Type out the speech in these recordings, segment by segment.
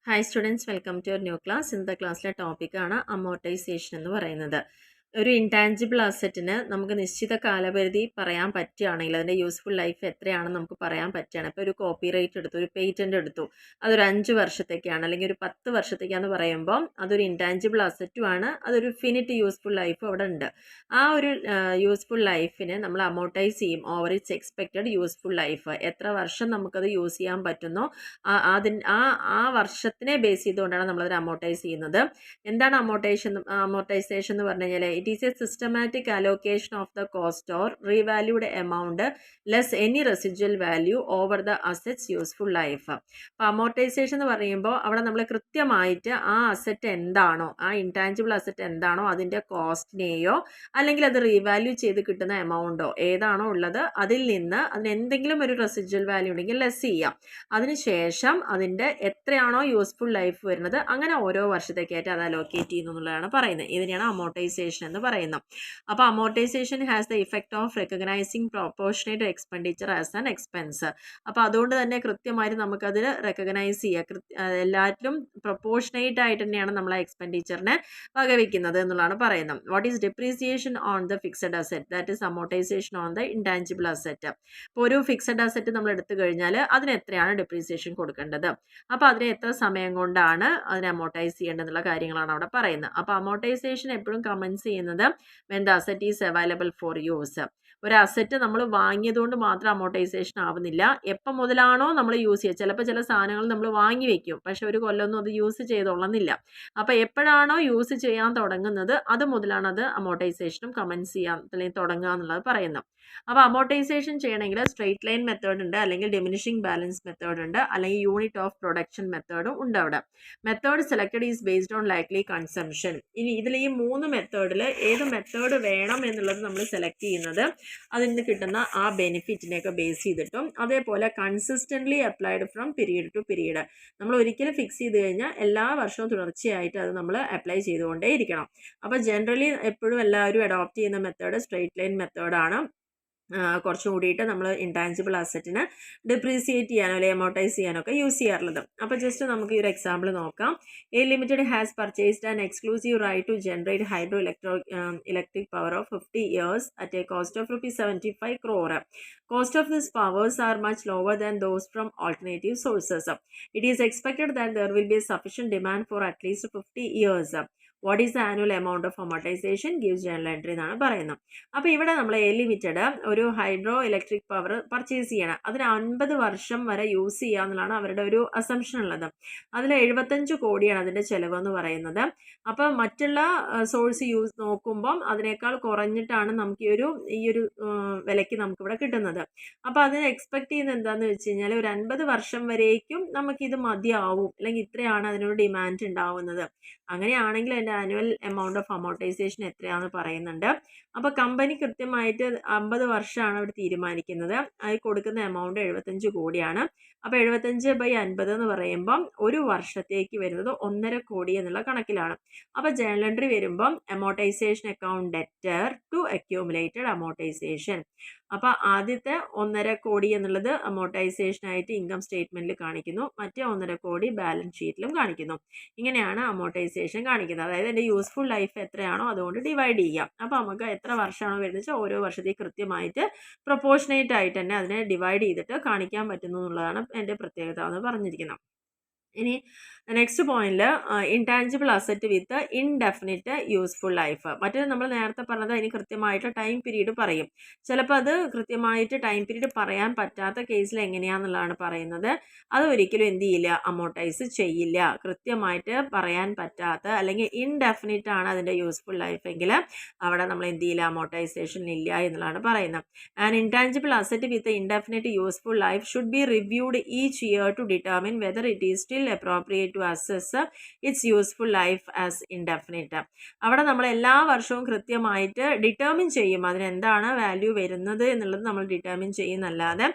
Hi students, welcome to your new class. ഇന്നത്തെ ക്ലാസ്സിലെ ടോപ്പിക്കാണ് അമോർട്ടൈസേഷൻ എന്ന് പറയുന്നത്. ഒരു ഇൻടാഞ്ചിബിൾ അസറ്റിന് നമുക്ക് നിശ്ചിത കാലപരിധി പറയാൻ പറ്റുകയാണെങ്കിൽ അതിൻ്റെ യൂസ്ഫുൾ ലൈഫ് എത്രയാണെന്ന് നമുക്ക് പറയാൻ പറ്റുകയാണ്. ഇപ്പോൾ ഒരു കോപ്പിറൈറ്റ് എടുത്തു, ഒരു പേറ്റൻ്റ് എടുത്തു, അതൊരു 5 വർഷത്തേക്കാണ് അല്ലെങ്കിൽ ഒരു 10 വർഷത്തേക്കാണെന്ന് പറയുമ്പോൾ അതൊരു ഇൻടാഞ്ചിബിൾ അസറ്റുമാണ്, അതൊരു ഫിനിറ്റ് യൂസ്ഫുൾ ലൈഫ് അവിടെ ഉണ്ട്. ആ ഒരു യൂസ്ഫുൾ ലൈഫിന് നമ്മൾ അമോർട്ടൈസ് ചെയ്യും. Over it's expected useful life, എത്ര വർഷം നമുക്കത് യൂസ് ചെയ്യാൻ പറ്റുന്നോ ആ വർഷത്തിനെ ബേസ് ചെയ്തുകൊണ്ടാണ് നമ്മളത് അമോർട്ടൈസ് ചെയ്യുന്നത്. എന്താണ് അമോർട്ടൈസേഷൻ എന്ന് പറഞ്ഞു കഴിഞ്ഞാൽ it is A systematic allocation of the cost or revalued amount less any residual value over the asset's useful life. അപ്പോൾ അമോർട്ടൈസേഷൻ എന്ന് പറയുമ്പോൾ അവിടെ നമ്മൾ കൃത്യമായിട്ട് ആ അസറ്റ് എന്താണോ, ആ ഇൻടാഞ്ചിബിൾ അസറ്റ് എന്താണോ അതിൻ്റെ കോസ്റ്റിനെയോ അല്ലെങ്കിൽ അത് റീവാല്യൂ ചെയ്ത് കിട്ടുന്ന എമൗണ്ടോ ഏതാണോ ഉള്ളത് അതിൽ നിന്ന് അതിന് എന്തെങ്കിലും ഒരു റെസിജ്വൽ വാല്യൂ ഉണ്ടെങ്കിൽ ലെസ് ചെയ്യാം. അതിനുശേഷം അതിൻ്റെ എത്രയാണോ യൂസ്ഫുൾ ലൈഫ് വരുന്നത് അങ്ങനെ ഓരോ വർഷത്തേക്കായിട്ട് അത് അലോക്കേറ്റ് ചെയ്യുന്നു എന്നുള്ളതാണ് പറയുന്നത്. ഇതിനെയാണ് അമോർട്ടൈസേഷൻ എന്ന് പറയുന്നത്. അപ്പോൾ amortisation has the effect of recognising proportionate expenditure as an expense. അപ്പോൾ അതുകൊണ്ട് തന്നെ കൃത്യമായിട്ട് നമുക്കതിൽ റെക്കഗ്നൈസ് ചെയ്യുക, എല്ലാറ്റിലും പ്രൊപ്പോർഷനേറ്റ് ആയിട്ട് തന്നെയാണ് നമ്മൾ ആ എക്സ്പെൻഡിച്ചറിനെ വകവയ്ക്കുന്നത് എന്നുള്ളതാണ് പറയുന്നത്. What is depreciation on the fixed asset, that is amortisation on the intangible asset. ഇപ്പോൾ ഒരു ഫിക്സഡ് അസെറ്റ് നമ്മൾ എടുത്തു കഴിഞ്ഞാൽ അതിന് എത്രയാണ് ഡിപ്രീസിയേഷൻ കൊടുക്കേണ്ടത്, അപ്പോൾ അതിന് എത്ര സമയം കൊണ്ടാണ് അതിനെ അമോർട്ടൈസ് ചെയ്യേണ്ടതെന്നുള്ള കാര്യങ്ങളാണ് അവിടെ പറയുന്നത്. അപ്പോൾ അമോർട്ടൈസേഷൻ എപ്പോഴും കമൻസ് ചെയ്യുന്നത് when the asset is available for use. ഒരു അസറ്റ് നമ്മൾ വാങ്ങിയതുകൊണ്ട് മാത്രം അമോർട്ടൈസേഷൻ ആവുന്നില്ല, എപ്പം മുതലാണോ നമ്മൾ യൂസ് ചെയ്യുക. ചിലപ്പോൾ ചില സാധനങ്ങൾ നമ്മൾ വാങ്ങി വെക്കും, പക്ഷെ ഒരു കൊല്ലമൊന്നും അത് യൂസ് ചെയ്തോളുന്നില്ല. അപ്പോൾ എപ്പോഴാണോ യൂസ് ചെയ്യാൻ തുടങ്ങുന്നത് അത് മുതലാണ് അത് അമോർട്ടൈസേഷനും കമൻസ് ചെയ്യാൻ അല്ലെങ്കിൽ തുടങ്ങുക എന്നുള്ളത് പറയുന്നത്. അപ്പോൾ അമോർട്ടൈസേഷൻ ചെയ്യണമെങ്കിൽ സ്ട്രെയിറ്റ് ലൈൻ മെത്തേഡ് ഉണ്ട്, അല്ലെങ്കിൽ ഡിമിനിഷിംഗ് ബാലൻസ് മെത്തേഡ് ഉണ്ട്, അല്ലെങ്കിൽ യൂണിറ്റ് ഓഫ് പ്രൊഡക്ഷൻ മെത്തേഡും ഉണ്ട് അവിടെ. Method selected is based on likely consumption. ഇനി ഇതിൽ ഈ 3 മെത്തേഡിൽ ഏത് മെത്തേഡ് വേണം എന്നുള്ളത് നമ്മൾ സെലക്ട് ചെയ്യുന്നത് അതിൽ നിന്ന് കിട്ടുന്ന ആ ബെനിഫിറ്റിനെയൊക്കെ ബേസ് ചെയ്തിട്ടും, അതേപോലെ consistently applied from period to period. നമ്മൾ ഒരിക്കലും ഫിക്സ് ചെയ്ത് കഴിഞ്ഞാൽ എല്ലാ വർഷവും തുടർച്ചയായിട്ട് അത് നമ്മൾ അപ്ലൈ ചെയ്തുകൊണ്ടേ ഇരിക്കണം. അപ്പോൾ ജനറലി എപ്പോഴും എല്ലാവരും അഡോപ്റ്റ് ചെയ്യുന്ന മെത്തേഡ് സ്ട്രെയിറ്റ് ലൈൻ മെത്തേഡാണ്. കുറച്ചും കൂടിയിട്ട് നമ്മൾ ഇൻടാഞ്ചിബിൾ അസറ്റിന് ഡിപ്രീസിയേറ്റ് ചെയ്യാനോ അല്ലെങ്കിൽ അമോർട്ടൈസ് ചെയ്യാനോ ഒക്കെ യൂസ് ചെയ്യാറുള്ളത്. അപ്പോൾ ജസ്റ്റ് നമുക്ക് ഈ ഒരു എക്സാമ്പിൾ നോക്കാം. A limited has purchased an exclusive right to generate hydro electric power of 50 years at a cost of ₹75 crore. Cost of these powers are much lower than those from alternative sources. It is expected that there will be sufficient demand for at least 50 years. What is the annual amount of amortisation gives journal entry എന്നാണ് പറയുന്നത്. അപ്പോൾ ഇവിടെ നമ്മൾ A limited ഒരു hydro electric power purchase ചെയ്യണം, അതിന് 50 വർഷം വരെ യൂസ് ചെയ്യുക എന്നുള്ളതാണ് അവരുടെ ഒരു അസംഷൻ ഉള്ളത്. അതിൽ 75 കോടിയാണ് അതിൻ്റെ ചിലവെന്ന് പറയുന്നത്. അപ്പോൾ മറ്റുള്ള സോഴ്സ് യൂസ് നോക്കുമ്പം അതിനേക്കാൾ കുറഞ്ഞിട്ടാണ് നമുക്ക് ഈ ഒരു വിലയ്ക്ക് നമുക്കിവിടെ കിട്ടുന്നത്. അപ്പോൾ അതിന് എക്സ്പെക്ട് ചെയ്യുന്നത് എന്താണെന്ന് വെച്ച് കഴിഞ്ഞാൽ ഒരു 50 വർഷം വരേക്കും നമുക്കിത് മതിയാവും, അല്ലെങ്കിൽ ഇത്രയാണ് അതിനൊരു ഡിമാൻഡ് ഉണ്ടാവുന്നത്. അങ്ങനെയാണെങ്കിൽ അതിൻ്റെ ആനുവൽ എമൗണ്ട് ഓഫ് അമോർട്ടൈസേഷൻ എത്രയാണെന്ന് പറയുന്നുണ്ട്. അപ്പോൾ കമ്പനി കൃത്യമായിട്ട് 50 വർഷമാണ് അവർ തീരുമാനിക്കുന്നത്. അത് കൊടുക്കുന്ന എമൗണ്ട് 75 കോടിയാണ്. അപ്പോൾ 75/50 എന്ന് പറയുമ്പം ഒരു വർഷത്തേക്ക് വരുന്നത് 1.5 കോടി എന്നുള്ള കണക്കിലാണ്. അപ്പോൾ ജേണൽ എൻട്രി വരുമ്പം amortisation account debtor to accumulated amortisation. അപ്പോൾ ആദ്യത്തെ 1.5 കോടി എന്നുള്ളത് അമോർട്ടൈസേഷനായിട്ട് ഇൻകം സ്റ്റേറ്റ്മെൻറ്റിൽ കാണിക്കുന്നു, മറ്റേ 1.5 കോടി ബാലൻസ് ഷീറ്റിലും കാണിക്കുന്നു. ഇങ്ങനെയാണ് അമോർട്ടൈസേഷൻ കാണിക്കുന്നത്. അതായത് എൻ്റെ യൂസ്ഫുൾ ലൈഫ് എത്രയാണോ അതുകൊണ്ട് ഡിവൈഡ് ചെയ്യാം. അപ്പോൾ നമുക്ക് എത്ര വർഷമാണോ വരുന്നത് വെച്ചാൽ ഓരോ വർഷത്തേക്ക് കൃത്യമായിട്ട് പ്രൊപ്പോർഷനേറ്റ് ആയിട്ട് തന്നെ അതിനെ ഡിവൈഡ് ചെയ്തിട്ട് കാണിക്കാൻ പറ്റുന്നു എന്നുള്ളതാണ് എൻ്റെ പ്രത്യേകത എന്ന് പറഞ്ഞിരിക്കുന്നത്. ഇനി നെക്സ്റ്റ് പോയിന്റിൽ intangible asset with indefinite useful life. മറ്റേത് നമ്മൾ നേരത്തെ പറഞ്ഞത് അതിന് കൃത്യമായിട്ട് ടൈം പീരീഡ് പറയും. ചിലപ്പോൾ അത് കൃത്യമായിട്ട് ടൈം പീരീഡ് പറയാൻ പറ്റാത്ത കേസിൽ എങ്ങനെയാണെന്നുള്ളതാണ് പറയുന്നത്. അത് ഒരിക്കലും എന്ത് ചെയ്യില്ല, അമോർട്ടൈസ് ചെയ്യില്ല. കൃത്യമായിട്ട് പറയാൻ പറ്റാത്ത അല്ലെങ്കിൽ ഇൻഡെഫിനിറ്റ് ആണ് അതിൻ്റെ യൂസ്ഫുൾ ലൈഫ് എങ്കിൽ അവിടെ നമ്മൾ എന്ത് ചെയ്യില്ല, അമോർട്ടൈസേഷൻ ഇല്ല എന്നുള്ളതാണ് പറയുന്നത്. And intangible asset with indefinite useful life should be reviewed each year to determine whether it is still appropriate to assess its useful life as indefinite. അവിടെ നമ്മൾ എല്ലാ വർഷവും കൃത്യമായിട്ട് ഡിറ്റർമിൻ ചെയ്യും അതിനെന്താണ് വാല്യൂ വരുന്നത് എന്നുള്ളത് നമ്മൾ ഡിറ്റർമിൻ ചെയ്യുന്നല്ലാതെ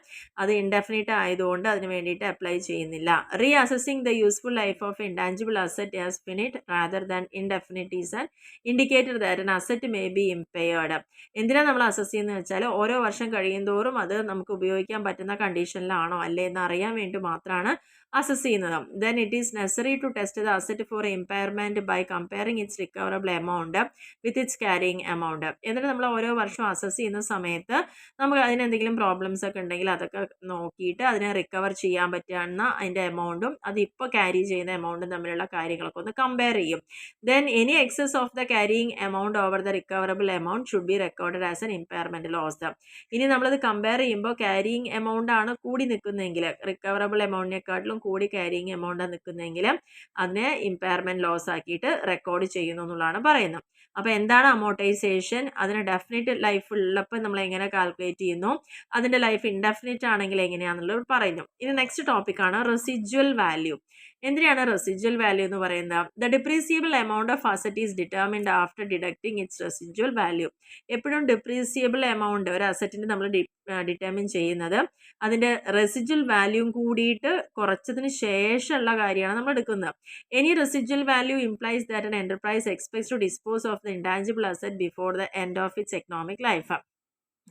അത് ഇൻഡെഫിനിറ്റ് ആയതുകൊണ്ട് അതിന് വേണ്ടിയിട്ട് അപ്ലൈ ചെയ്യുന്നില്ല. Re assessing the useful life of intangible asset as finite rather than indefinite is an indicator that an asset may be impaired. എന്തിനാണ് നമ്മൾ അസസ് ചെയ്യുന്നത് വെച്ചാൽ ഓരോ വർഷം കഴിയും തോറും അത് നമുക്ക് ഉപയോഗിക്കാൻ പറ്റുന്ന കണ്ടീഷനിലാണോ അല്ലേ എന്ന് അറിയാൻ വേണ്ടി മാത്രമാണ് അസസ് ചെയ്യുന്നത്. Then it is necessary to test the asset for impairment by comparing its recoverable amount with its carrying amount. എന്നിട്ട് നമ്മൾ ഓരോ വർഷവും അസസ് ചെയ്യുന്ന സമയത്ത് നമുക്ക് അതിന് എന്തെങ്കിലും പ്രോബ്ലംസ് ഒക്കെ ഉണ്ടെങ്കിൽ അതൊക്കെ നോക്കിയിട്ട് അതിനെ റിക്കവർ ചെയ്യാൻ പറ്റുന്ന അതിൻ്റെ എമൗണ്ടും അത് ഇപ്പോൾ ക്യാരി ചെയ്യുന്ന എമൗണ്ടും തമ്മിലുള്ള കാര്യങ്ങളൊക്കെ ഒന്ന് കമ്പയർ ചെയ്യും. Then any excess of the carrying amount over the recoverable amount should be recorded as an impairment loss. ഇനി നമ്മളത് കമ്പയർ ചെയ്യുമ്പോൾ ക്യാരിയിങ് എമൗണ്ട് ആണ് കൂടി നിൽക്കുന്നതെങ്കിൽ, റിക്കവറബിൾ എമൗണ്ടിനെക്കാട്ടിലും കൂടി ക്യാരിയിങ് എമൗണ്ടാണ് നിൽക്കുന്നതെങ്കിൽ അതിനെ ഇമ്പയർമെൻറ്റ് ലോസ് ആക്കിയിട്ട് റെക്കോർഡ് ചെയ്യുന്നു എന്നുള്ളതാണ് പറയുന്നത്. അപ്പോൾ എന്താണ് അമോർട്ടൈസേഷൻ? അതിന് ഡെഫിനിറ്റ് ലൈഫ് ഉള്ളപ്പോൾ നമ്മൾ എങ്ങനെ കാൽക്കുലേറ്റ് ചെയ്യുന്നു, അതിൻ്റെ ലൈഫ് ഇൻഡെഫിനിറ്റ് ആണെങ്കിൽ എങ്ങനെയാണെന്നുള്ളത് പറയുന്നു. ഇനി നെക്സ്റ്റ് ടോപ്പിക്കാണ് റെസിജ്വൽ വാല്യൂ. എന്തിനാണ് റെസിജ്വൽ വാല്യൂ എന്ന് പറയുന്നത്? The depreciable amount of asset is determined after deducting its residual value. എപ്പോഴും ഡിപ്രീസിയബിൾ എമൗണ്ട് ഒരു അസറ്റിന് നമ്മൾ ഡിറ്റർമിൻ ചെയ്യുന്നത് അതിൻ്റെ റെസിജ്വൽ വാല്യൂം കൂടിയിട്ട് കുറച്ചതിന് ശേഷമുള്ള കാര്യമാണ് നമ്മൾ എടുക്കുന്നത്. Any residual value implies that an enterprise expects to dispose of the intangible asset before the end of its economic life.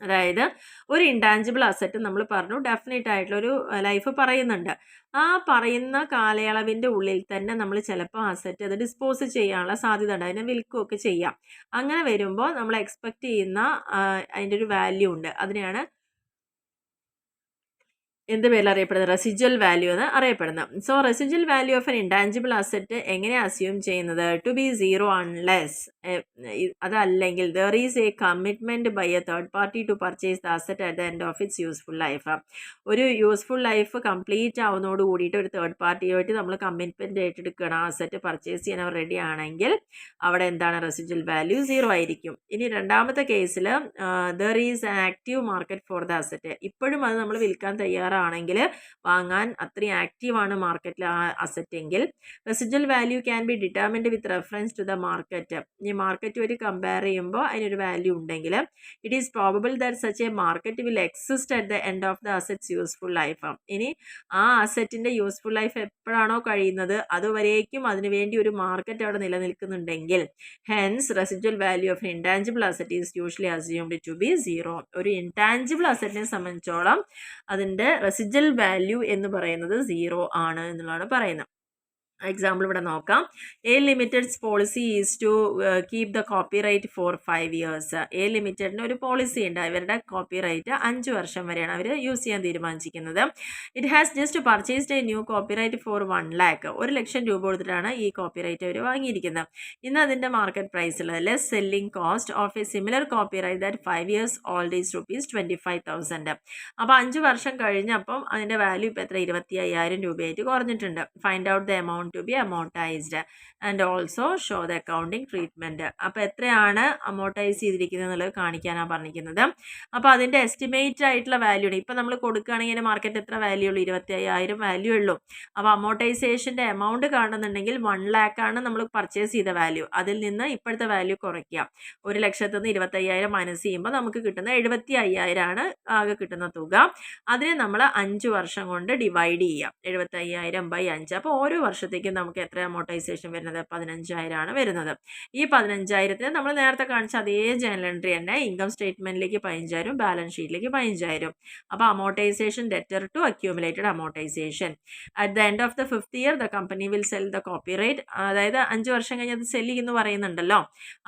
അതായത് ഒരു ഇൻടാഞ്ചിബിൾ അസറ്റ് നമ്മൾ പറഞ്ഞു ഡെഫിനറ്റ് ആയിട്ടുള്ളൊരു ലൈഫ് പറയുന്നുണ്ട്. ആ പറയുന്ന കാലയളവിൻ്റെ ഉള്ളിൽ തന്നെ നമ്മൾ ചിലപ്പോൾ അസറ്റ് അത് ഡിസ്പോസ് ചെയ്യാനുള്ള സാധ്യത ഉണ്ട്, അതിനെ വിൽക്കുകയൊക്കെ ചെയ്യാം. അങ്ങനെ വരുമ്പോൾ നമ്മൾ എക്സ്പെക്റ്റ് ചെയ്യുന്ന അതിൻ്റെ ഒരു വാല്യൂ ഉണ്ട്, അതിനെയാണ് എന്ത് പേരിൽ അറിയപ്പെടുന്നത്? റെസിജ്വൽ വാല്യൂ എന്ന് അറിയപ്പെടുന്നത്. So residual value of an intangible asset എങ്ങനെ അസ്യൂം ചെയ്യുന്നത്? ടു ബി സീറോ അൺലെസ്, അതല്ലെങ്കിൽ there is a commitment by a third party to purchase the asset at the end of its useful life. ഒരു useful life complete ആവുന്നതോട് കൂടിയിട്ട് ഒരു third പാർട്ടിയായിട്ട് നമ്മൾ commitment ഏറ്റെടുക്കണം, asset purchase ചെയ്യാൻ അവർ ready ആണെങ്കിൽ അവിടെ എന്താണ്? റെസിജ്വൽ വാല്യൂ സീറോ ആയിരിക്കും. ഇനി രണ്ടാമത്തെ കേസിൽ there is an active market for the asset. ഇപ്പോഴും അത് നമ്മൾ വിൽക്കാൻ തയ്യാറാണെങ്കിൽ, വാങ്ങാൻ അത്രയും ആക്റ്റീവാണ് മാർക്കറ്റിൽ ആ അസറ്റ് എങ്കിൽ, residual value can be determined with reference to the market. ഈ മാർക്കറ്റ് ഒരു കമ്പയർ ചെയ്യുമ്പോൾ അതിനൊരു വാല്യൂ ഉണ്ടെങ്കിൽ it is probable that such a market will exist at the end of the asset's useful life. ഇനി ആ അസറ്റിൻ്റെ useful life എപ്പോഴാണോ കഴിയുന്നത് അതുവരേക്കും അതിനുവേണ്ടി ഒരു മാർക്കറ്റ് അവിടെ നിലനിൽക്കുന്നുണ്ടെങ്കിൽ, hence residual value of intangible asset is usually assumed to be zero. ഒരു ഇൻടാഞ്ചിബിൾ അസറ്റിനെ സംബന്ധിച്ചോളം അതിൻ്റെ റെസിജ്വൽ വാല്യൂ എന്ന് പറയുന്നത് സീറോ ആണ് എന്നുള്ളതാണ് പറയുന്നത്. എക്സാമ്പിൾ ഇവിടെ നോക്കാം. A limited's policy is to keep the copyright for 5 years. A ലിമിറ്റഡിന് ഒരു പോളിസി ഉണ്ട്, ഇവരുടെ കോപ്പിറൈറ്റ് 5 വർഷം വരെയാണ് അവർ യൂസ് ചെയ്യാൻ തീരുമാനിച്ചിരിക്കുന്നത്. It has just purchased a new copyright for 1 lakh. 1 ലക്ഷം രൂപ കൊടുത്തിട്ടാണ് ഈ കോപ്പിറൈറ്റ് അവർ വാങ്ങിയിരിക്കുന്നത്. ഇന്ന് അതിൻ്റെ മാർക്കറ്റ് പ്രൈസിൽ less selling cost of A similar copyright that 5 years old is ₹25,000. അപ്പോൾ 5 വർഷം കഴിഞ്ഞപ്പം അതിൻ്റെ വാല്യൂ ഇപ്പോൾ എത്ര? 25,000 രൂപയായിട്ട് കുറഞ്ഞിട്ടുണ്ട്. Find out the amount to be amortized and also show the accounting treatment. അപ്പോൾ എത്രയാണ് അമോർട്ടൈസ് ചെയ്തിരിക്കുന്നത് എന്നുള്ളത് കാണിക്കാനാണ് പറഞ്ഞിരിക്കുന്നത്. അപ്പോൾ അതിൻ്റെ എസ്റ്റിമേറ്റ് ആയിട്ടുള്ള വാല്യൂ ഇപ്പം നമ്മൾ കൊടുക്കുകയാണെങ്കിൽ മാർക്കറ്റ് എത്ര വാല്യൂ ഉള്ളൂ? 25,000 വാല്യൂ ഉള്ളൂ. അപ്പോൾ അമോർട്ടൈസേഷൻ്റെ എമൗണ്ട് കാണുന്നുണ്ടെങ്കിൽ 1 lakh ആണ് നമ്മൾ പർച്ചേസ് ചെയ്ത വാല്യൂ. അതിൽ നിന്ന് ഇപ്പോഴത്തെ വാല്യൂ കുറയ്ക്കുക. 1 ലക്ഷത്തിൽ നിന്ന് 25,000 മൈനസ് ചെയ്യുമ്പോൾ നമുക്ക് കിട്ടുന്ന 75,000 ആണ് ആകെ കിട്ടുന്ന തുക. അതിനെ നമ്മൾ 5 വർഷം കൊണ്ട് ഡിവൈഡ് ചെയ്യാം. 75,000/5. അപ്പോൾ ഓരോ വർഷത്തേക്കും നമുക്ക് എത്ര അമോർട്ടൈസേഷൻ വരുന്നത്? 15,000 ആണ് വരുന്നത്. ഈ 15,000 നമ്മൾ നേരത്തെ കാണിച്ച അതേ ജേണൽ എൻട്രി തന്നെ ഇൻകം സ്റ്റേറ്റ്മെന്റിലേക്ക് 15,000, ബാലൻസ് ഷീറ്റിലേക്ക് 15,000. അപ്പോൾ amortisation debtor to accumulated amortisation. At the end of the 5th year the company will sell the copyright. അതായത് 5 വർഷം കഴിഞ്ഞ് അത് സെല്ല് ചെയ്യുന്നു പറയുന്നുണ്ടല്ലോ.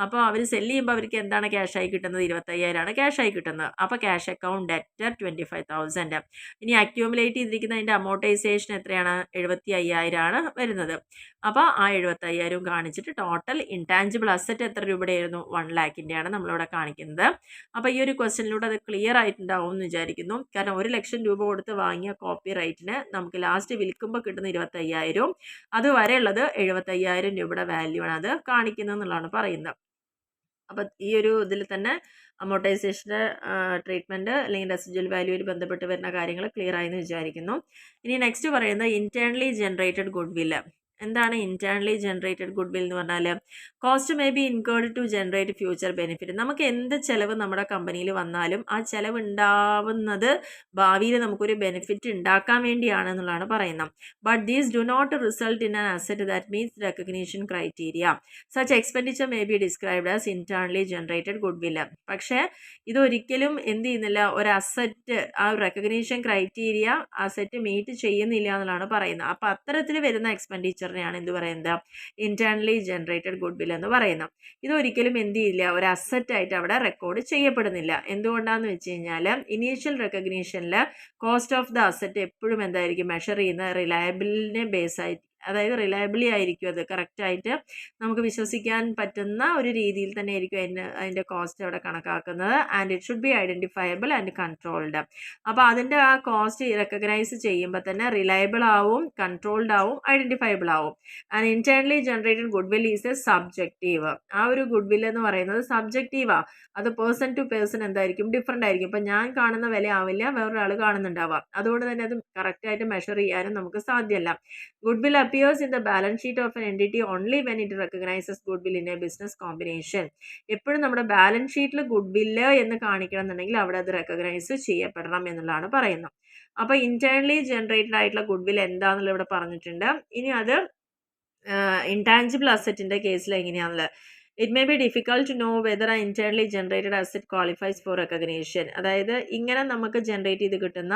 അപ്പോൾ അവർ സെല്ല് ചെയ്യുമ്പോൾ അവർക്ക് എന്താണ് ക്യാഷായി കിട്ടുന്നത്? 25,000 ആണ് ക്യാഷായി കിട്ടുന്നത്. അപ്പോൾ ക്യാഷ് അക്കൗണ്ട് ഡെറ്റർ 25,000. ഇനി അക്യൂമുലേറ്റ് ചെയ്തിരിക്കുന്ന അതിൻ്റെ അമോർട്ടൈസേഷൻ എത്രയാണ്? 75,000 ആണ് വരുന്നത്. അപ്പോൾ ആ 75,000 കാണിച്ചിട്ട് ടോട്ടൽ ഇൻടാഞ്ചിബിൾ അസറ്റ് എത്ര രൂപയുടെയായിരുന്നു? 1 lakhൻ്റെയാണ് നമ്മളിവിടെ കാണിക്കുന്നത്. അപ്പോൾ ഈ ഒരു ക്വസ്റ്റ്യനിലൂടെ അത് ക്ലിയർ ആയിട്ടുണ്ടാവും എന്ന് വിചാരിക്കുന്നു. കാരണം 1 ലക്ഷം രൂപ കൊടുത്ത് വാങ്ങിയ കോപ്പി റൈറ്റിന് നമുക്ക് ലാസ്റ്റ് വിൽക്കുമ്പോൾ കിട്ടുന്ന 25,000, അതുവരെ ഉള്ളത് 75,000 രൂപയുടെ വാല്യൂ ആണ് അത് കാണിക്കുന്നത് എന്നുള്ളതാണ് പറയുന്നത്. അപ്പോൾ ഈ ഒരു ഇതിൽ തന്നെ അമോർട്ടൈസേഷൻ്റെ ട്രീറ്റ്മെൻറ്റ് അല്ലെങ്കിൽ റെസിജ്വൽ വാല്യൂവിൽ ബന്ധപ്പെട്ട് വരുന്ന കാര്യങ്ങൾ ക്ലിയർ ആയെന്ന് വിചാരിക്കുന്നു. ഇനി നെക്സ്റ്റ് പറയുന്നത് ഇൻറ്റേർണലി ജനറേറ്റഡ് ഗുഡ് വില്ല്. എന്താണ് ഇന്റേണലി ജനറേറ്റഡ് ഗുഡ് വിൽ എന്ന് പറഞ്ഞാൽ? Cost may be incurred to generate future benefit. നമുക്ക് എന്ത് ചിലവ് നമ്മുടെ കമ്പനിയിൽ വന്നാലും ആ ചിലവ് ഉണ്ടാവുന്നത് ഭാവിയിൽ നമുക്കൊരു ബെനിഫിറ്റ് ഉണ്ടാക്കാൻ വേണ്ടിയാണ് എന്നുള്ളതാണ് പറയുന്നത്. But these do not result in an asset that meets recognition criteria. Such expenditure may be described as internally generated goodwill. പക്ഷേ ഇതൊരിക്കലും എന്ത് ചെയ്യുന്നില്ല, ഒരു അസറ്റ് ആ റെക്കഗ്നീഷൻ ക്രൈറ്റീരിയ അസറ്റ് മീറ്റ് ചെയ്യുന്നില്ല എന്നുള്ളതാണ് പറയുന്നത്. അപ്പോൾ അത്തരത്തിൽ വരുന്ന എക്സ്പെൻഡിച്ചറിനെയാണ് എന്ത് പറയുന്നത്? ഇന്റേണലി ജനറേറ്റഡ് ഗുഡ് വിൽ എന്ന് പറയുന്നത്. ഇതൊരിക്കലും എന്ത് ചെയ്യില്ല, ഒരു അസറ്റ് ആയിട്ട് അവിടെ റെക്കോർഡ് ചെയ്യപ്പെടുന്നില്ല. എന്തുകൊണ്ടാന്ന് വെച്ച് കഴിഞ്ഞാൽ ഇനീഷ്യൽ റെക്കഗ്നീഷനിൽ കോസ്റ്റ് ഓഫ് ദ അസറ്റ് എപ്പോഴും എന്തായിരിക്കും മെഷർ ചെയ്യുന്നത്? റിലയബിളിനെ ബേസ് ആയിട്ട്, അതായത് റിലയബിളി ആയിരിക്കും, അത് കറക്റ്റായിട്ട് നമുക്ക് വിശ്വസിക്കാൻ പറ്റുന്ന ഒരു രീതിയിൽ തന്നെ ആയിരിക്കും അതിൻ്റെ കോസ്റ്റ് അവിടെ കണക്കാക്കുന്നത്. And it should be identifiable and controlled. അപ്പോൾ അതിൻ്റെ ആ കോസ്റ്റ് റെക്കഗ്നൈസ് ചെയ്യുമ്പോൾ തന്നെ റിലയബിൾ ആവും, കൺട്രോൾഡ് ആവും, ഐഡൻറ്റിഫയബിൾ ആവും. And internally generated good will is A subjective. ആ ഒരു ഗുഡ് വിൽ എന്ന് പറയുന്നത് സബ്ജക്റ്റീവാണ്. അത് പേഴ്സൺ ടു പേഴ്സൺ എന്തായിരിക്കും, ഡിഫറെൻ്റ് ആയിരിക്കും. ഇപ്പം ഞാൻ കാണുന്ന വില ആവില്ല വേറൊരാൾ കാണുന്നുണ്ടാവാം. അതുകൊണ്ട് തന്നെ അത് കറക്റ്റായിട്ട് മെഷർ ചെയ്യാനും നമുക്ക് സാധ്യമല്ല. Good will appears in the balance sheet of an entity only when it recognizes goodwill in a business combination. എപ്പോഴും നമ്മുടെ ബാലൻസ് ഷീറ്റിൽ ഗുഡ് വില്ല് എന്ന് കാണിക്കണം എന്നുണ്ടെങ്കിൽ അവിടെ അത് റെക്കഗ്നൈസ് ചെയ്യപ്പെടണം എന്നുള്ളതാണ് പറയുന്നത്. അപ്പോൾ ഇന്റേണലി ജനറേറ്റഡ് ആയിട്ടുള്ള ഗുഡ് വിൽ എന്താണെന്നുള്ള ഇവിടെ പറഞ്ഞിട്ടുണ്ട്. ഇനി അത് ഇൻടാഞ്ചിബിൾ അസറ്റിൻ്റെ കേസിൽ എങ്ങനെയാണുള്ളത്? It may be difficult to know whether ആ internally generated asset qualifies for recognition. അതായത് ഇങ്ങനെ നമുക്ക് ജനറേറ്റ് ചെയ്ത് കിട്ടുന്ന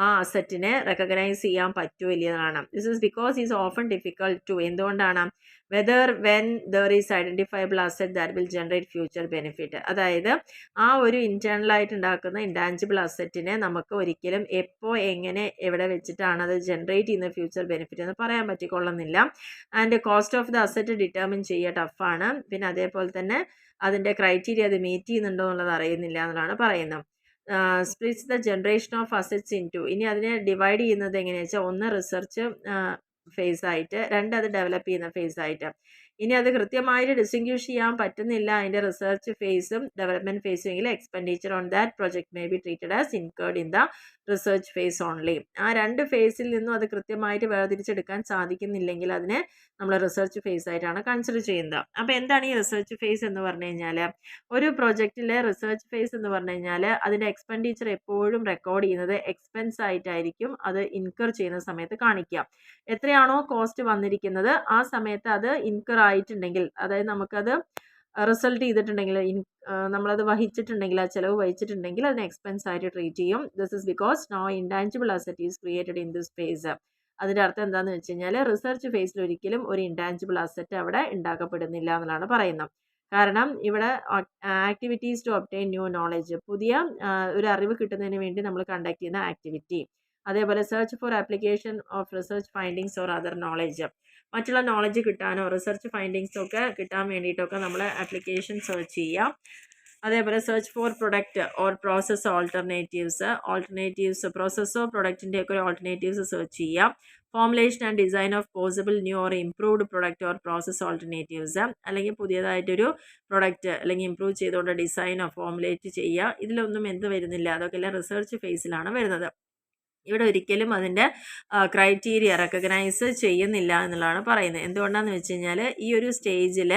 ആ അസറ്റിനെ റെക്കഗ്നൈസ് ചെയ്യാൻ പറ്റുമോ ഇല്ലതാണ്. This is because is often difficult to. എന്തുകൊണ്ടാണ്? Whether when there is identifiable asset that will generate future benefit. അതായത് ആ ഒരു ഇൻറ്റേർണലായിട്ട് ഉണ്ടാക്കുന്ന ഇൻടാഞ്ചിബിൾ അസറ്റിനെ നമുക്ക് ഒരിക്കലും എപ്പോൾ എങ്ങനെ എവിടെ വെച്ചിട്ടാണ് അത് ജനറേറ്റ് ചെയ്യുന്ന ഫ്യൂച്ചർ ബെനിഫിറ്റ് എന്ന് പറയാൻ പറ്റിക്കൊള്ളുന്നില്ല. And cost of the asset determine ചെയ്യുക ടഫാണ്. പിന്നെ അതേപോലെ തന്നെ അതിൻ്റെ ക്രൈറ്റീരിയ അത് മീറ്റ് ചെയ്യുന്നുണ്ടോ എന്നുള്ളത് അറിയുന്നില്ല എന്നുള്ളതാണ് പറയുന്നത്. Splits the generation of assets into. ഇനി അതിനെ ഡിവൈഡ് ചെയ്യുന്നത് എങ്ങനെയാണെന്ന് വെച്ചാൽ, ഒന്ന് റിസർച്ച് ഫേസ് ആയിട്ട്, രണ്ട് അത് ഡെവലപ്പ് ചെയ്യുന്ന ഫേസ് ആയിട്ട്. ഇനി അത് കൃത്യമായിട്ട് ഡിസ്റ്റിങ്ക്വിഷ് ചെയ്യാൻ പറ്റുന്നില്ല അതിൻ്റെ റിസർച്ച് ഫേസും ഡെവലപ്മെൻറ്റ് ഫേസും എങ്കിൽ expenditure on that project may be treated as incurred in the research phase only. ആ രണ്ട് ഫേസിൽ നിന്നും അത് കൃത്യമായിട്ട് വേർതിരിച്ചെടുക്കാൻ സാധിക്കുന്നില്ലെങ്കിൽ അതിനെ നമ്മൾ റിസർച്ച് ഫേസ് ആയിട്ടാണ് കൺസിഡർ ചെയ്യുന്നത്. അപ്പോൾ എന്താണ് ഈ റിസർച്ച് ഫേസ് എന്ന് പറഞ്ഞു കഴിഞ്ഞാൽ? ഒരു പ്രൊജക്റ്റിലെ റിസർച്ച് ഫേസ് എന്ന് പറഞ്ഞു കഴിഞ്ഞാൽ അതിൻ്റെ എക്സ്പെൻഡിച്ചർ എപ്പോഴും റെക്കോർഡ് ചെയ്യുന്നത് എക്സ്പെൻസ് ആയിട്ടായിരിക്കും അത് ഇൻകർ ചെയ്യുന്ന സമയത്ത് കാണിക്കുക. എത്രയാണോ കോസ്റ്റ് വന്നിരിക്കുന്നത് ആ സമയത്ത് അത് ഇൻകർ ആയിട്ടുണ്ടെങ്കിൽ, അതായത് നമുക്കത് റിസൾട്ട് ചെയ്തിട്ടുണ്ടെങ്കിൽ, നമ്മളത് വഹിച്ചിട്ടുണ്ടെങ്കിൽ, ആ ചിലവ് വഹിച്ചിട്ടുണ്ടെങ്കിൽ അതിനെ എക്സ്പെൻസ് ആയിട്ട് ട്രീറ്റ് ചെയ്യും. This is because no intangible asset is created in this phase. അതിൻ്റെ അർത്ഥം എന്താണെന്ന് വെച്ച് കഴിഞ്ഞാൽ റിസർച്ച് ഫേസിൽ ഒരിക്കലും ഒരു ഇൻടാഞ്ചിബിൾ അസറ്റ് അവിടെ ഉണ്ടാക്കപ്പെടുന്നില്ല എന്നുള്ളതാണ് പറയുന്നത്. കാരണം ഇവിടെ activities to obtain new knowledge, പുതിയ ഒരു അറിവ് കിട്ടുന്നതിന് വേണ്ടി നമ്മൾ കണ്ടക്ട് ചെയ്യുന്ന ആക്ടിവിറ്റി. അതേപോലെ search for application of research findings or other knowledge, മറ്റുള്ള നോളജ് കിട്ടാനോ റിസർച്ച് ഫൈൻഡിങ്സ് ഒക്കെ കിട്ടാൻ വേണ്ടിയിട്ടൊക്കെ നമ്മൾ ആപ്ലിക്കേഷൻ സെർച്ച് ചെയ്യാം. അതേപോലെ search for product or process alternatives പ്രോസസ്സോ പ്രൊഡക്റ്റിൻ്റെ ഒക്കെ ഒരു ഓൾട്ടർനേറ്റീവ്സ് സെർച്ച് ചെയ്യാം. Formulation and design of possible new or improved product or process alternatives, അല്ലെങ്കിൽ പുതിയതായിട്ടൊരു പ്രൊഡക്റ്റ് അല്ലെങ്കിൽ ഇംപ്രൂവ് ചെയ്തുകൊണ്ട് ഡിസൈനോ ഫോർമുലേറ്റ് ചെയ്യുക. ഇതിലൊന്നും എന്ത് വരുന്നില്ല, അതൊക്കെ എല്ലാം റിസർച്ച് ഫേസിലാണ് വരുന്നത്. ഇവിടെ ഒരിക്കലും അതിൻ്റെ ക്രൈറ്റീരിയ റെക്കഗ്നൈസ് ചെയ്യുന്നില്ല എന്നുള്ളതാണ് പറയുന്നത്. എന്തുകൊണ്ടാണെന്ന് വെച്ച് കഴിഞ്ഞാൽ ഈ ഒരു സ്റ്റേജിൽ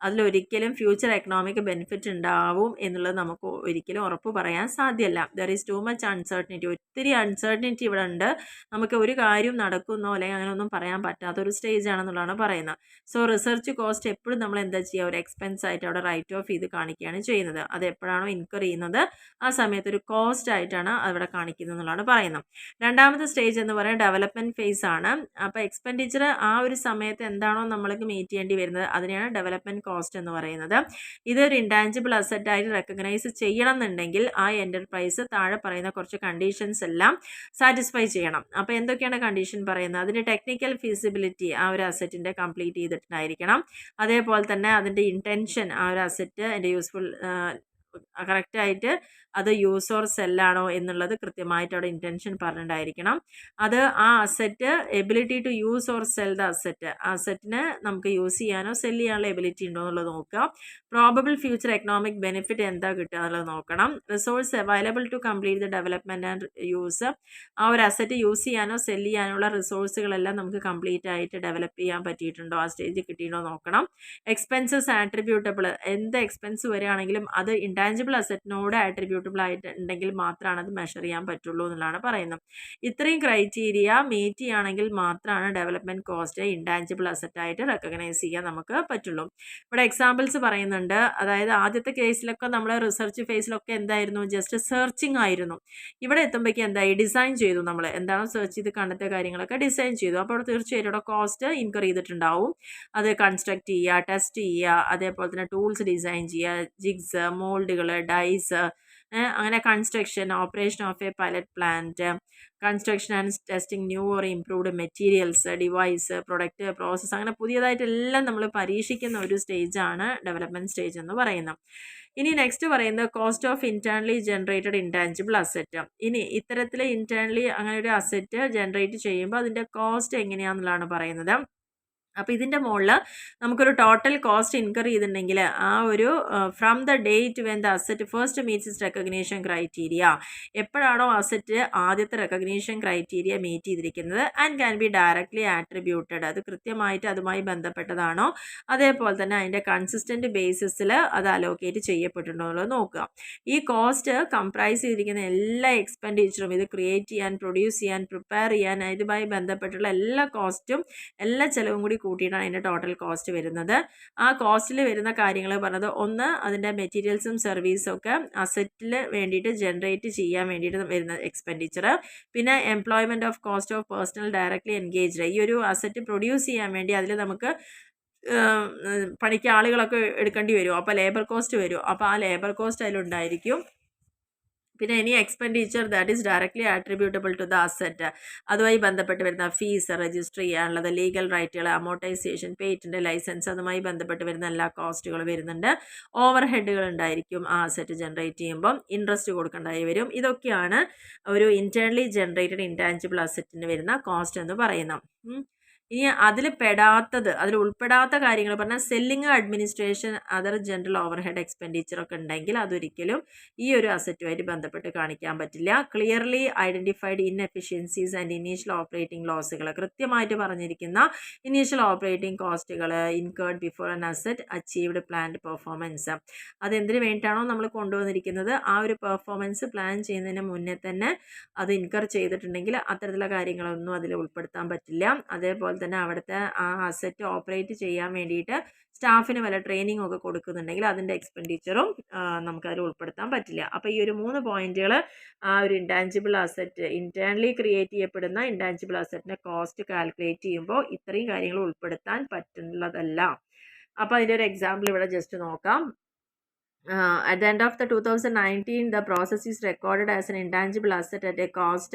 അതിലൊരിക്കലും ഫ്യൂച്ചർ എക്കണോമിക് ബെനിഫിറ്റ് ഉണ്ടാവും എന്നുള്ളത് നമുക്ക് ഒരിക്കലും ഉറപ്പ് പറയാൻ സാധ്യമല്ല. There is too much uncertainty, ഒത്തിരി അൺസർട്ടനിറ്റി ഇവിടെ ഉണ്ട്. നമുക്ക് ഒരു കാര്യം നടക്കുന്നോ അല്ലെങ്കിൽ അങ്ങനെയൊന്നും പറയാൻ പറ്റാത്തൊരു സ്റ്റേജ് ആണെന്നുള്ളതാണ് പറയുന്നത്. സോ റിസർച്ച് കോസ്റ്റ് എപ്പോഴും നമ്മൾ എന്താ ചെയ്യുക, ഒരു എക്സ്പെൻസ് ആയിട്ട് അവിടെ റൈറ്റ് ഓഫ് ചെയ്ത് കാണിക്കുകയാണ് ചെയ്യുന്നത്. അത് എപ്പോഴാണോ ഇൻകർ ചെയ്യുന്നത് ആ സമയത്ത് ഒരു കോസ്റ്റ് ആയിട്ടാണ് അവിടെ കാണിക്കുന്നത് എന്നുള്ളതാണ് പറയുന്നത്. രണ്ടാമത്തെ സ്റ്റേജ് എന്ന് പറയുന്നത് ഡെവലപ്മെൻറ്റ് ഫേസ് ആണ്. അപ്പോൾ എക്സ്പെൻഡിച്ചർ ആ ഒരു സമയത്ത് എന്താണോ നമ്മൾക്ക് മീറ്റ് ചെയ്യേണ്ടി വരുന്നത് അതിനെയാണ് ഡെവലപ്മെൻറ്റ് കോസ്റ്റ് എന്ന് പറയുന്നത്. ഇതൊരു ഇൻടാഞ്ചിബിൾ അസറ്റായിട്ട് റെക്കഗ്നൈസ് ചെയ്യണം എന്നുണ്ടെങ്കിൽ ആ എൻ്റർപ്രൈസ് താഴെ പറയുന്ന കുറച്ച് കണ്ടീഷൻസ് എല്ലാം സാറ്റിസ്ഫൈ ചെയ്യണം. അപ്പോൾ എന്തൊക്കെയാണ് കണ്ടീഷൻ പറയുന്നത്? അതിൻ്റെ ടെക്നിക്കൽ ഫീസിബിലിറ്റി ആ ഒരു അസറ്റിൻ്റെ കംപ്ലീറ്റ് ചെയ്തിട്ടുണ്ടായിരിക്കണം. അതേപോലെ തന്നെ അതിൻ്റെ ഇൻറ്റൻഷൻ, ആ ഒരു അസറ്റ് അതിൻ്റെ യൂസ്ഫുൾ കറക്റ്റായിട്ട് അത് യൂസ് ഓർ സെല്ലാണോ എന്നുള്ളത് കൃത്യമായിട്ട് അവിടെ ഇൻറ്റൻഷൻ പറഞ്ഞിട്ടുണ്ടായിരിക്കണം. അത് ആ asset ability to use or sell the അസറ്റിന് നമുക്ക് യൂസ് ചെയ്യാനോ സെല് ചെയ്യാനുള്ള എബിലിറ്റി ഉണ്ടോ എന്നുള്ളത് നോക്കുക. പ്രോബബിൾ ഫ്യൂച്ചർ എക്കണോമിക് ബെനിഫിറ്റ് എന്താ കിട്ടുക എന്നുള്ളത് നോക്കണം. Resource available to complete the development and use, ആ ഒരു അസറ്റ് യൂസ് ചെയ്യാനോ സെല് ചെയ്യാനുള്ള റിസോഴ്സുകളെല്ലാം നമുക്ക് കംപ്ലീറ്റ് ആയിട്ട് ഡെവലപ്പ് ചെയ്യാൻ പറ്റിയിട്ടുണ്ടോ, ആ സ്റ്റേജിൽ കിട്ടിയിട്ടുണ്ടോ നോക്കണം. എക്സ്പെൻസസ് ആട്രിബ്യൂട്ടബിൾ, എന്ത് എക്സ്പെൻസ് വരികയാണെങ്കിലും അത് ഇൻടാഞ്ചിബിൾ അസറ്റിനോട് ആട്രിബ്യൂട്ടബിൾ ആയിട്ട് ഉണ്ടെങ്കിൽ മാത്രമാണ് അത് മെഷർ ചെയ്യാൻ പറ്റുള്ളൂ എന്നുള്ളതാണ് പറയുന്നത്. ഇത്രയും ക്രൈറ്റീരിയ മീറ്റ് ചെയ്യുകയാണെങ്കിൽ മാത്രമാണ് ഡെവലപ്മെൻറ്റ് കോസ്റ്റ് ഇൻടാഞ്ചിബിൾ അസറ്റായിട്ട് റെക്കഗ്നൈസ് ചെയ്യാൻ നമുക്ക് പറ്റുള്ളൂ. ഇവിടെ എക്സാമ്പിൾസ് പറയുന്നുണ്ട്. അതായത് ആദ്യത്തെ കേസിലൊക്കെ നമ്മൾ റിസർച്ച് ഫേസിലൊക്കെ എന്തായിരുന്നു, ജസ്റ്റ് സെർച്ചിങ് ആയിരുന്നു. ഇവിടെ എത്തുമ്പോഴേക്കും എന്തായി, ഡിസൈൻ ചെയ്തു. നമ്മൾ എന്താണോ സെർച്ച് ചെയ്ത് കണ്ടെത്തിയ കാര്യങ്ങളൊക്കെ ഡിസൈൻ ചെയ്തു. അപ്പോൾ തീർച്ചയായിട്ടും ഇവിടെ കോസ്റ്റ് ഇൻകർ ചെയ്തിട്ടുണ്ടാവും. അത് കൺസ്ട്രക്ട് ചെയ്യുക, ടെസ്റ്റ് ചെയ്യുക, അതേപോലെ തന്നെ ടൂൾസ് ഡിസൈൻ ചെയ്യുക, ജിഗ്സ്, മോൾഡുകൾ, ഡൈസ്, അങ്ങനെ construction, operation of A pilot plant, construction and testing new or improved materials, device, product, process, അങ്ങനെ പുതിയതായിട്ടെല്ലാം നമ്മൾ പരീക്ഷിക്കുന്ന ഒരു സ്റ്റേജാണ് ഡെവലപ്മെൻറ്റ് സ്റ്റേജ് എന്ന് പറയുന്നത്. ഇനി നെക്സ്റ്റ് പറയുന്നത് cost of internally generated intangible asset. ഇനി ഇത്തരത്തിൽ ഇൻറ്റേർണലി അങ്ങനെ ഒരു അസറ്റ് ജനറേറ്റ് ചെയ്യുമ്പോൾ അതിൻ്റെ കോസ്റ്റ് എങ്ങനെയാണെന്നുള്ളതാണ് പറയുന്നത്. അപ്പോൾ ഇതിൻ്റെ മുകളിൽ നമുക്കൊരു ടോട്ടൽ കോസ്റ്റ് ഇൻകർ ചെയ്തിട്ടുണ്ടെങ്കിൽ ആ ഒരു from the date when the asset first meats it's recognition criteria, എപ്പോഴാണോ അസറ്റ് ആദ്യത്തെ റെക്കഗ്നീഷൻ ക്രൈറ്റീരിയ മീറ്റ് ചെയ്തിരിക്കുന്നത്, and can be directly attributed, അത് കൃത്യമായിട്ട് അതുമായി ബന്ധപ്പെട്ടതാണോ, അതേപോലെ തന്നെ അതിൻ്റെ കൺസിസ്റ്റൻറ്റ് ബേസിസിൽ അത് അലോക്കേറ്റ് ചെയ്യപ്പെട്ടിട്ടുണ്ടോ എന്നുള്ളത് നോക്കുക. ഈ കോസ്റ്റ് കംപ്രൈസ് ചെയ്തിരിക്കുന്ന എല്ലാ എക്സ്പെൻഡിച്ചറും, ഇത് ക്രിയേറ്റ് ചെയ്യാൻ, പ്രൊഡ്യൂസ് ചെയ്യാൻ, പ്രിപ്പയർ ചെയ്യാൻ, ഇതുമായി ബന്ധപ്പെട്ടുള്ള എല്ലാ കോസ്റ്റും, എല്ലാ ചിലവും കൂടി കൂട്ടിയിട്ടാണ് അതിൻ്റെ ടോട്ടൽ കോസ്റ്റ് വരുന്നത്. ആ കോസ്റ്റിൽ വരുന്ന കാര്യങ്ങൾ പറഞ്ഞത്, ഒന്ന് അതിൻ്റെ മെറ്റീരിയൽസും സർവീസും ഒക്കെ അസറ്റിൽ വേണ്ടിയിട്ട് ജനറേറ്റ് ചെയ്യാൻ വേണ്ടിയിട്ട് വരുന്ന എക്സ്പെൻഡിച്ചർ, പിന്നെ employment of cost of personal directly engaged, ഈ ഒരു അസറ്റ് പ്രൊഡ്യൂസ് ചെയ്യാൻ വേണ്ടി അതിൽ നമുക്ക് പണിക്ക് ആളുകളൊക്കെ എടുക്കേണ്ടി വരും, അപ്പോൾ ലേബർ കോസ്റ്റ് വരും, അപ്പോൾ ആ ലേബർ കോസ്റ്റ് അതിലുണ്ടായിരിക്കും. പിന്നെ ഇനി expenditure that is directly attributable to the asset, അതുമായി ബന്ധപ്പെട്ട് വരുന്ന ഫീസ്, രജിസ്റ്റർ ചെയ്യാനുള്ളത്, ലീഗൽ റൈറ്റുകൾ, അമോർട്ടൈസേഷൻ, പേറ്റന്റ്, ലൈസൻസ്, അതുമായി ബന്ധപ്പെട്ട് വരുന്ന എല്ലാ കോസ്റ്റുകളും വരുന്നുണ്ട്. ഓവർ ഹെഡുകൾ ഉണ്ടായിരിക്കും ആ അസറ്റ് ജനറേറ്റ് ചെയ്യുമ്പം, ഇൻട്രസ്റ്റ് കൊടുക്കേണ്ടതായി വരും. ഇതൊക്കെയാണ് ഒരു ഇൻറ്റേർണലി ജനറേറ്റഡ് ഇൻടാഞ്ചിബിൾ അസറ്റിന് വരുന്ന കോസ്റ്റ് എന്ന് പറയുന്നത്. ഇനി അതിൽ പെടാത്തത്, അതിൽ ഉൾപ്പെടാത്ത കാര്യങ്ങൾ പറഞ്ഞാൽ selling, administration, other general overhead expenditure ഒക്കെ ഉണ്ടെങ്കിൽ അതൊരിക്കലും ഈ ഒരു അസറ്റുമായിട്ട് ബന്ധപ്പെട്ട് കാണിക്കാൻ പറ്റില്ല. Clearly identified inefficiencies and initial operating ലോസുകൾ, കൃത്യമായിട്ട് പറഞ്ഞിരിക്കുന്ന ഇനീഷ്യൽ ഓപ്പറേറ്റിംഗ് കോസ്റ്റുകൾ incurred before an asset achieved planned performance, അതെന്തിനു വേണ്ടിയിട്ടാണോ നമ്മൾ കൊണ്ടുവന്നിരിക്കുന്നത് ആ ഒരു പെർഫോമൻസ് പ്ലാൻ ചെയ്യുന്നതിന് മുന്നേ തന്നെ അത് ഇൻകർ ചെയ്തിട്ടുണ്ടെങ്കിൽ അത്തരത്തിലുള്ള കാര്യങ്ങളൊന്നും അതിൽ ഉൾപ്പെടുത്താൻ പറ്റില്ല. അതേപോലെ തന്നെ അവിടുത്തെ ആ അസറ്റ് ഓപ്പറേറ്റ് ചെയ്യാൻ വേണ്ടിയിട്ട് സ്റ്റാഫിന് വല്ല ട്രെയിനിങ് ഒക്കെ കൊടുക്കുന്നുണ്ടെങ്കിൽ അതിൻ്റെ എക്സ്പെൻഡിച്ചറും നമുക്കതിൽ ഉൾപ്പെടുത്താൻ പറ്റില്ല. അപ്പോൾ ഈ ഒരു 3 പോയിന്റുകൾ ആ ഒരു ഇൻടാഞ്ചിബിൾ അസറ്റ്, ഇൻറ്റേർണലി ക്രിയേറ്റ് ചെയ്യപ്പെടുന്ന ഇൻടാഞ്ചിബിൾ അസറ്റിൻ്റെ കോസ്റ്റ് കാൽക്കുലേറ്റ് ചെയ്യുമ്പോൾ ഇത്രയും കാര്യങ്ങൾ ഉൾപ്പെടുത്താൻ പറ്റുന്നതല്ല. അപ്പോൾ അതിൻ്റെ ഒരു എക്സാമ്പിൾ ഇവിടെ ജസ്റ്റ് നോക്കാം. At the end of the 2019, the process is recorded as an intangible asset at a cost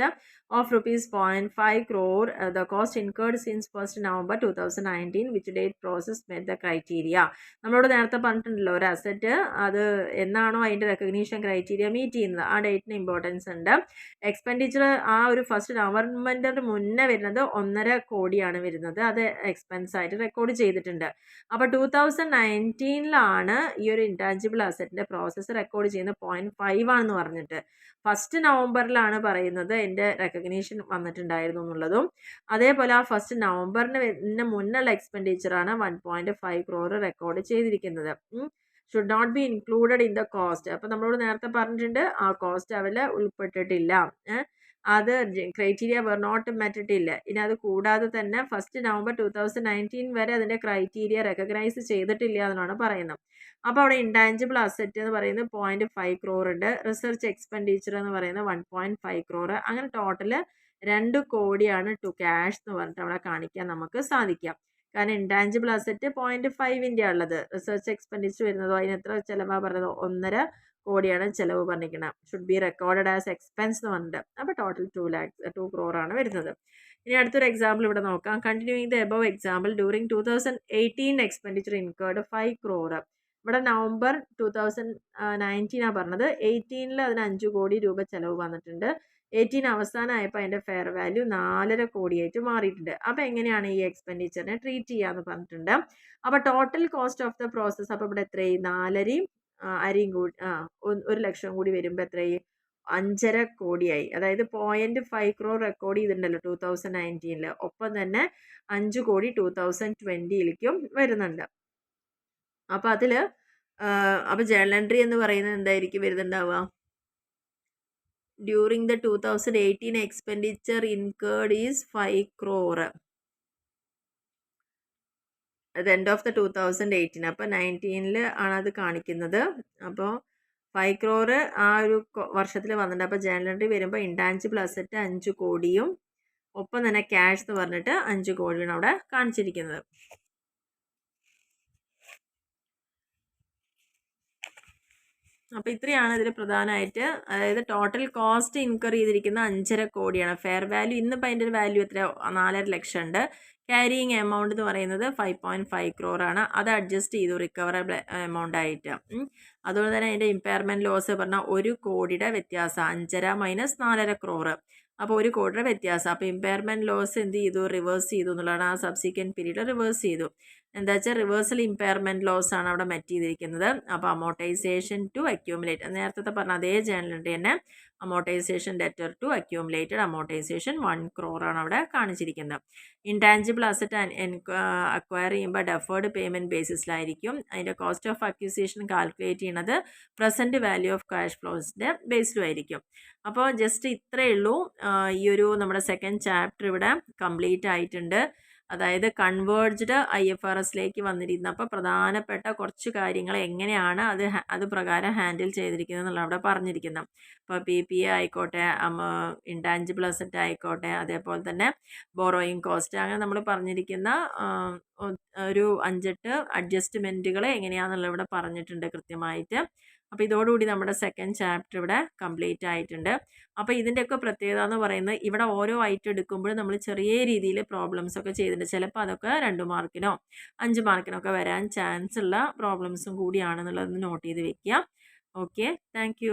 of rupees 0.5 crore. The cost incurred since 1st November 2019, which date process met the criteria. നമ്മളോട് നേരത്തെ പറഞ്ഞിട്ടുണ്ടല്ലോ, ഒരു asset അത് എന്നാണോ അതിൻ്റെ recognition criteria meet ചെയ്യുന്നത് ആ ഡേറ്റിന് ഇമ്പോർട്ടൻസ് ഉണ്ട്. എക്സ്പെൻഡിച്ചർ ആ ഒരു 1st നവംബറിന് മുന്നേ വരുന്നത് 1.5 കോടിയാണ് വരുന്നത്, അത് എക്സ്പെൻസ് ആയിട്ട് റെക്കോർഡ് ചെയ്തിട്ടുണ്ട്. അപ്പോൾ 2019 ഈ ഒരു ഇൻടാഞ്ചിബിൾ അസറ്റിൻ്റെ പ്രോസസ്സ് റെക്കോർഡ് ചെയ്യുന്നത് 0.5 ആണെന്ന് പറഞ്ഞിട്ട് 1st നവംബറിലാണ് പറയുന്നത് എൻ്റെ റെക്കഗ്നീഷൻ വന്നിട്ടുണ്ടായിരുന്നു എന്നുള്ളതും. അതേപോലെ ആ 1st നവംബറിന് മുന്നുള്ള എക്സ്പെൻഡിച്ചറാണ് 1.5 crore റെക്കോർഡ് ചെയ്തിരിക്കുന്നത്. Should not be included in the cost. അപ്പോൾ നമ്മളോട് നേരത്തെ പറഞ്ഞിട്ടുണ്ട് ആ കോസ്റ്റ് അവരിൽ ഉൾപ്പെട്ടിട്ടില്ല, അത് ക്രൈറ്റീരിയ വെർ നോട്ട് മെറ്റിട്ടില്ല. ഇനി അത് കൂടാതെ തന്നെ 1st നവംബർ 2019 വരെ അതിൻ്റെ ക്രൈറ്റീരിയ റെക്കഗ്നൈസ് ചെയ്തിട്ടില്ല എന്നാണ് പറയുന്നത്. അപ്പോൾ അവിടെ ഇൻടാഞ്ചിബിൾ അസറ്റ് എന്ന് പറയുന്നത് 0.5 crore ഉണ്ട്, റിസർച്ച് എക്സ്പെൻഡിച്ചർ എന്ന് പറയുന്നത് 1.5 crore, അങ്ങനെ ടോട്ടൽ 2 കോടിയാണ് ടു ക്യാഷ് എന്ന് പറഞ്ഞിട്ട് അവിടെ കാണിക്കാൻ നമുക്ക് സാധിക്കാം. കാരണം ഇൻടാഞ്ചിബിൾ അസറ്റ് 0.5ൻ്റെ ഉള്ളത്, റിസർച്ച് എക്സ്പെൻഡിച്ചർ വരുന്നതോ അതിന് എത്ര ചിലവാണ് പറഞ്ഞതോ 1.5 കോടിയാണ് ചിലവ് പറഞ്ഞിരിക്കുന്നത്. Should be recorded as expense എന്ന് പറഞ്ഞിട്ട്. അപ്പോൾ ടോട്ടൽ 2 crore ആണ് വരുന്നത്. ഇനി അടുത്തൊരു എക്സാമ്പിൾ ഇവിടെ നോക്കാം. Continuing the above example, during 2018 expenditure incurred 5 crore. ഇവിടെ നവംബർ 2019 പറഞ്ഞത്. 18 അതിന് 5 കോടി രൂപ ചെലവ് വന്നിട്ടുണ്ട്. 18 അവസാനമായപ്പോൾ അതിൻ്റെ ഫെയർ വാല്യൂ 4.5 കോടിയായിട്ട് മാറിയിട്ടുണ്ട്. അപ്പോൾ എങ്ങനെയാണ് ഈ എക്സ്പെൻഡിച്ചറിനെ ട്രീറ്റ് ചെയ്യാന്ന് പറഞ്ഞിട്ടുണ്ട്. അപ്പോൾ total cost of the process അപ്പോൾ ഇവിടെ എത്രയായി? 4.5 അരയും കൂടി 1 ലക്ഷം കൂടി വരുമ്പോൾ എത്രയായി? 5.5 കോടിയായി. അതായത് 0.5 crore റെക്കോർഡ് ചെയ്തിട്ടുണ്ടല്ലോ 2019. ഒപ്പം തന്നെ 5 കോടി 2020ലേക്കും വരുന്നുണ്ട്. അപ്പോൾ അതിൽ അപ്പോൾ ജേണൽ എൻട്രി എന്ന് പറയുന്നത് എന്തായിരിക്കും വരുന്നുണ്ടാവുക? During the 2018 expenditure incurred is 5 crore അത് എൻഡ് ഓഫ് ദ 2018. അപ്പോൾ 19 ആണ് അത് കാണിക്കുന്നത്. അപ്പോൾ 5 crore ആ ഒരു വർഷത്തിൽ വന്നിട്ടുണ്ട്. അപ്പോൾ ജേണൽ എൻട്രി വരുമ്പോൾ ഇൻടാഞ്ചിബിൾ അസറ്റ് 5 കോടിയും ഒപ്പം തന്നെ ക്യാഷ് എന്ന് പറഞ്ഞിട്ട് 5 കോടിയാണ് അവിടെ കാണിച്ചിരിക്കുന്നത്. അപ്പോൾ ഇത്രയാണ് ഇതിൽ പ്രധാനമായിട്ട്. അതായത് ടോട്ടൽ കോസ്റ്റ് ഇൻകർ ചെയ്തിരിക്കുന്ന 5.5 കോടിയാണ്. ഫെയർ വാല്യൂ ഇന്നിപ്പോൾ അതിൻ്റെ ഒരു വാല്യൂ എത്ര? 4.5 ലക്ഷം ഉണ്ട്. ക്യാരിയിങ് എമൗണ്ട് എന്ന് പറയുന്നത് 5.5 crore ആണ്. അത് അഡ്ജസ്റ്റ് ചെയ്തു റിക്കവറബിൾ എമൗണ്ട് ആയിട്ട്. അതുകൊണ്ട് തന്നെ അതിൻ്റെ ഇമ്പയർമെൻറ്റ് ലോസ് പറഞ്ഞാൽ 1 കോടിയുടെ വ്യത്യാസം. 5.5 മൈനസ് 4.5 crore. അപ്പോൾ 1 കോടിയുടെ വ്യത്യാസം. അപ്പോൾ ഇമ്പയർമെൻറ്റ് ലോസ് എന്ത് ചെയ്തു? റിവേഴ്സ് ചെയ്തു എന്നുള്ളതാണ്. ആ സബ്സിക്വൻറ്റ് പീരീഡ് റിവേഴ്സ് ചെയ്തു. എന്താ വെച്ചാൽ റിവേഴ്സൽ ഇമ്പയർമെൻറ്റ് ലോസ് ആണ് അവിടെ മെറ്റ് ചെയ്തിരിക്കുന്നത്. അപ്പോൾ അമോർട്ടൈസേഷൻ ടു അക്യൂമുലേറ്റ് നേരത്തെ പറഞ്ഞ അതേ ജേണൽ എൻട്രി തന്നെ. Amortisation debtor to accumulated amortisation 1 crore ആണ് അവിടെ കാണിച്ചിരിക്കുന്നത്. ഇൻടാഞ്ചിബിൾ അസറ്റ് അക്വയർ ചെയ്യുമ്പോൾ ഡെഫേർഡ് പേയ്മെൻറ്റ് ബേസിസിലായിരിക്കും. അതിൻ്റെ കോസ്റ്റ് ഓഫ് അക്യൂസിയേഷൻ കാൽക്കുലേറ്റ് ചെയ്യുന്നത് പ്രസൻറ്റ് വാല്യൂ ഓഫ് ക്യാഷ് ഫ്ലോസിൻ്റെ ബേസിലും ആയിരിക്കും. അപ്പോൾ ജസ്റ്റ് ഇത്രയേ ഉള്ളൂ. ഈ ഒരു നമ്മുടെ സെക്കൻഡ് ചാപ്റ്റർ ഇവിടെ കംപ്ലീറ്റ് ആയിട്ടുണ്ട്. അതായത് കൺവേർജ്ഡ് IFRSലേക്ക് വന്നിരുന്നപ്പോൾ പ്രധാനപ്പെട്ട കുറച്ച് കാര്യങ്ങൾ എങ്ങനെയാണ് അത് പ്രകാരം ഹാൻഡിൽ ചെയ്തിരിക്കുന്നത് എന്നുള്ള അവിടെ പറഞ്ഞിരിക്കുന്നത്. ഇപ്പോൾ PPA ആയിക്കോട്ടെ, ഇൻടാഞ്ചിബിൾ അസറ്റ് ആയിക്കോട്ടെ, അതേപോലെ തന്നെ ബോറോയിങ് കോസ്റ്റ്, അങ്ങനെ നമ്മൾ പറഞ്ഞിരിക്കുന്ന ഒരു 5-8 അഡ്ജസ്റ്റ്മെൻറ്റുകൾ എങ്ങനെയാണെന്നുള്ള ഇവിടെ പറഞ്ഞിട്ടുണ്ട് കൃത്യമായിട്ട്. അപ്പോൾ ഇതോടുകൂടി നമ്മുടെ സെക്കൻഡ് ചാപ്റ്റർ ഇവിടെ കംപ്ലീറ്റ് ആയിട്ടുണ്ട്. അപ്പോൾ ഇതിൻ്റെയൊക്കെ പ്രത്യേകത എന്ന് പറയുന്നത് ഇവിടെ ഓരോ ഐറ്റം എടുക്കുമ്പോഴും നമ്മൾ ചെറിയ രീതിയിൽ പ്രോബ്ലംസ് ഒക്കെ ചെയ്തിട്ടുണ്ട്. ചിലപ്പോൾ അതൊക്കെ 2 മാർക്കിനോ 5 മാർക്കിനോ ഒക്കെ വരാൻ ചാൻസ് ഉള്ള പ്രോബ്ലംസും കൂടിയാണെന്നുള്ളത് നോട്ട് ചെയ്ത് വെക്കുക. Okay, thank